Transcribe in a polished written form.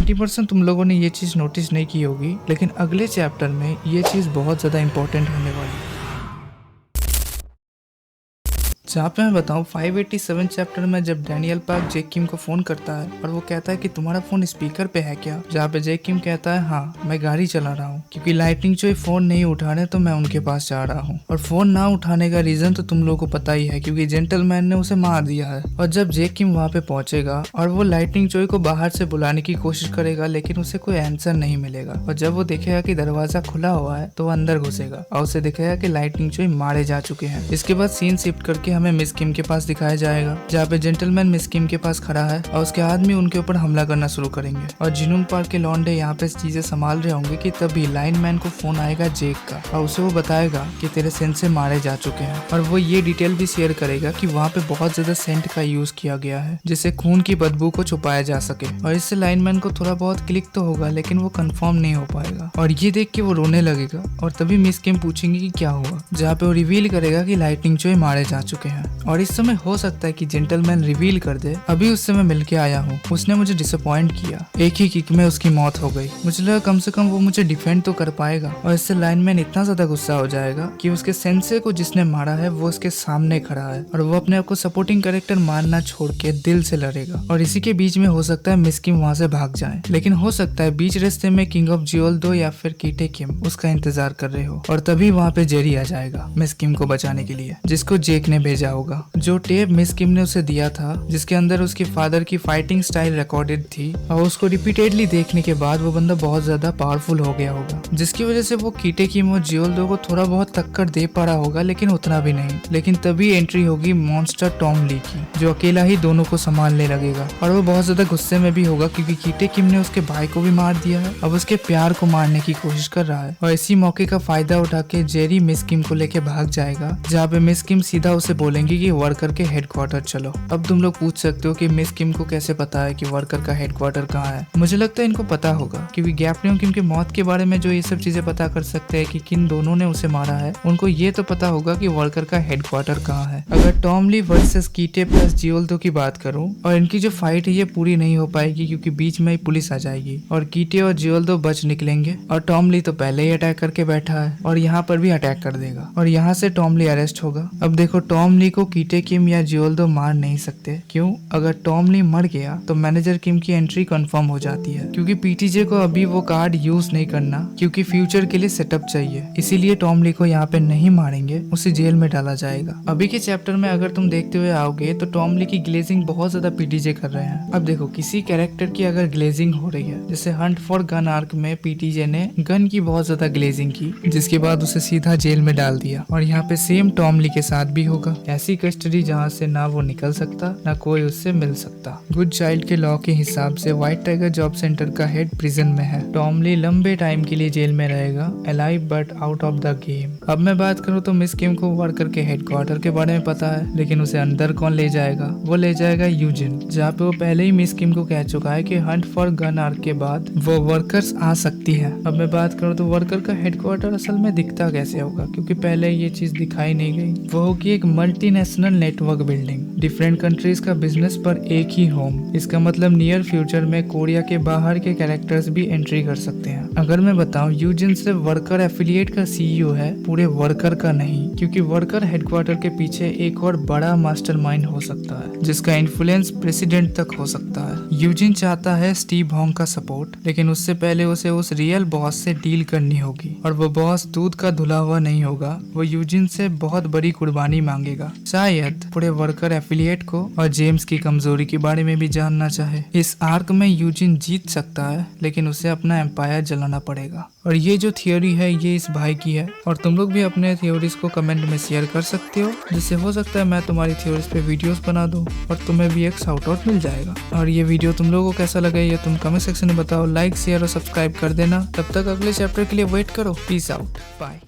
90% तुम लोगों ने ये चीज नोटिस नहीं की होगी, लेकिन अगले चैप्टर में ये चीज बहुत ज्यादा इंपॉर्टेंट होने वाली है। जहाँ पे मैं बताऊँ 587 चैप्टर में जब डैनियल पार्क जैक किम को फोन करता है और वो कहता है कि तुम्हारा फोन स्पीकर पे है क्या, जहाँ पे जैक किम कहता है हाँ मैं गाड़ी चला रहा हूँ, क्योंकि लाइटनिंग जो फोन नहीं उठा रहे तो मैं उनके पास जा रहा हूँ। और फोन ना उठाने का रीजन तो तुम लोगों को पता ही है, क्योंकि जेंटलमैन ने उसे मार दिया है। और जब जैक किम वहाँ पे पहुंचेगा और वो लाइटनिंग चोई को बाहर से बुलाने की कोशिश करेगा, लेकिन उसे कोई आंसर नहीं मिलेगा। और जब वो देखेगा कि दरवाजा खुला हुआ है तो वो अंदर घुसेगा और उसे दिखेगा कि लाइटनिंग चोई मारे जा चुके हैं। इसके बाद सीन शिफ्ट करके हमें मिस किम के पास दिखाया जाएगा, जहाँ पे जेंटलमैन मिस किम के पास खड़ा है और उसके आदमी उनके ऊपर हमला करना शुरू करेंगे। और जिनून पार्क के लॉन्डे यहाँ पे चीजें संभाल रहे होंगे कि तभी लाइनमैन को फोन आएगा जेक का और उसे वो बताएगा कि तेरे सेंसे मारे जा चुके हैं। और वो ये डिटेल भी शेयर करेगा कि वहाँ पे बहुत ज्यादा सेंट का यूज किया गया है जिससे खून की बदबू को छुपाया जा सके। और इससे लाइनमैन को थोड़ा बहुत क्लिक तो होगा, लेकिन वो कंफर्म नहीं हो पाएगा और ये देख के वो रोने लगेगा। और तभी मिस किम पूछेंगी कि क्या हुआ, जहाँ पे वो रिवील करेगा कि लाइटनिंग चोई मारे जा चुके हैं। और इस समय हो सकता है कि जेंटलमैन रिवील कर दे अभी उससे मैं मिलके आया हूँ, उसने मुझे डिसअपॉइंट किया, एक ही किक में उसकी मौत हो गई। मुझे लगा कम से कम वो मुझे डिफेंड तो कर पाएगा। और इससे लाइनमैन इतना ज्यादा गुस्सा हो जाएगा कि उसके सेंसे को जिसने मारा है वो उसके सामने खड़ा है और वो अपने आप को सपोर्टिंग कैरेक्टर मारना छोड़ के दिल से लड़ेगा। और इसी के बीच में हो सकता है मिस किम वहाँ से भाग जाए, लेकिन हो सकता है बीच रास्ते में किंग ऑफ जियोल दो या फिर कीटे किम उसका इंतजार कर रहे हो। और तभी वहाँ पे जेरी आ जाएगा मिस किम को बचाने के लिए, जिसको जेक ने भेजा होगा। जो टेप मिस किम ने उसे दिया था जिसके अंदर उसके फादर की फाइटिंग स्टाइल रिकॉर्डेड थी, और उसको रिपीटेडली देखने के बाद वो बंदा बहुत ज्यादा पावरफुल हो गया होगा, जिसकी वजह से वो कीटे किम और जियोल दो को थोड़ा बहुत टक्कर दे पा रहा होगा, लेकिन उतना भी नहीं। लेकिन तभी एंट्री होगी मॉन्स्टर टॉम ली की, जो अकेला ही दोनों को संभालने लगेगा। और वो बहुत ज्यादा गुस्से में भी होगा क्योंकि कीटे किम ने उसके भाई को भी मार दिया है, अब उसके प्यार को मारने की कोशिश कर रहा है। और इसी मौके का फायदा उठा के जेरी मिस किम को लेके भाग जाएगा, जहाँ पे मिस किम सीधा उसे बोलेंगी कि वर्कर के हेडक्वार्टर चलो। अब तुम लोग पूछ सकते हो कि मिस किम को कैसे पता है कि वर्कर का हेडक्वार्टर कहाँ है। मुझे लगता है इनको पता होगा, क्योंकि गैपलियों किम के मौत के बारे में जो ये सब चीजें पता कर सकते हैं कि किन दोनों ने उसे मारा है, उनको ये तो पता होगा कि वर्कर का हेडक्वार्टर कहाँ है। अगर Tom Lee versus Kite plus जियोल दो की बात करूं, और इनकी जो फाइट है ये पूरी नहीं हो पाएगी क्योंकि बीच में ही पुलिस आ जाएगी और कीटे और जियोल दो बच निकलेंगे। और टॉम ली तो पहले ही अटैक करके बैठा है और यहाँ पर भी अटैक कर देगा और यहाँ से टॉम ली अरेस्ट होगा। अब देखो टॉम ली को कीटे किम या जियोल दो मार नहीं सकते, क्यों? अगर टॉम ली मर गया तो मैनेजर किम की एंट्री कंफर्म हो जाती है, क्योंकि पीटीजे को अभी वो कार्ड यूज नहीं करना क्योंकि फ्यूचर के लिए सेटअप चाहिए। इसीलिए टॉम ली को यहाँ पे नहीं मारेंगे, उसे जेल में डाला जाएगा। अभी के चैप्टर में अगर तुम देखते हुए आओगे तो टॉम ली की ग्लेजिंग बहुत ज्यादा पीटीजे कर रहे हैं। अब देखो किसी कैरेक्टर की अगर ग्लेजिंग हो रही है, जैसे हंट फॉर गन आर्क में पीटीजे ने गन की बहुत ज्यादा ग्लेजिंग की, जिसके बाद उसे सीधा जेल में डाल दिया। और यहाँ पे सेम टॉम ली के साथ भी होगा, ऐसी कस्टडी जहाँ से ना वो निकल सकता ना कोई उससे मिल सकता। गुड चाइल्ड के लॉ के हिसाब से व्हाइट टाइगर जॉब सेंटर का हेड प्रिजन में है। टॉम ली लंबे टाइम के लिए जेल में रहेगा, alive but out of the game. अब मैं बात करूँ तो मिस किम को वर्कर के हेडक्वार्टर के बारे में पता है, लेकिन उसे अंदर कौन ले जाएगा? वो ले जाएगा यूजिन, जहाँ पे वो पहले ही मिस किम को कह चुका है कि हंट फॉर गन आर्क के बाद वो वर्कर्स आ सकती है। अब मैं बात करूँ तो वर्कर का हेडक्वार्टर असल में दिखता कैसे होगा, क्योंकि पहले ये चीज दिखाई नहीं गई। वो होगी एक multinational network building, different countries का बिजनेस पर एक ही होम। इसका मतलब नियर फ्यूचर में कोरिया के बाहर के कैरेक्टर्स भी एंट्री कर सकते हैं। अगर मैं बताऊं यूजिन सिर्फ वर्कर एफिलिएट का सीईओ है, पूरे वर्कर का नहीं, क्योंकि वर्कर हेडक्वार्टर के पीछे एक और बड़ा मास्टरमाइंड हो सकता है जिसका इन्फ्लुएंस प्रेसिडेंट तक हो सकता है। यूजिन चाहता है स्टीव हॉन्ग का सपोर्ट, लेकिन उससे पहले उसे उस रियल बॉस से डील करनी होगी और वो बॉस दूध का धुला हुआ नहीं होगा। वो यूजिन से बहुत बड़ी कुर्बानी मांगेगा, शायद पूरे वर्कर एफिलिएट को और जेम्स की कमजोरी के बारे में भी जानना चाहे। इस आर्क में यूजिन जीत सकता है, लेकिन उसे अपना एम्पायर जलाना पड़ेगा। और ये जो थियोरी है ये इस भाई की है, और तुम लोग भी अपने थ्योरीज को कमेंट में शेयर कर सकते हो, जिससे हो सकता है मैं तुम्हारी थ्योरीज पे वीडियोस बना दूं और तुम्हें भी एक शाउट आउट मिल जाएगा। और ये वीडियो तुम लोगों को कैसा लगा ये तुम कमेंट सेक्शन में बताओ। लाइक शेयर और सब्सक्राइब कर देना। तब तक अगले चैप्टर के लिए वेट करो। Peace out, bye.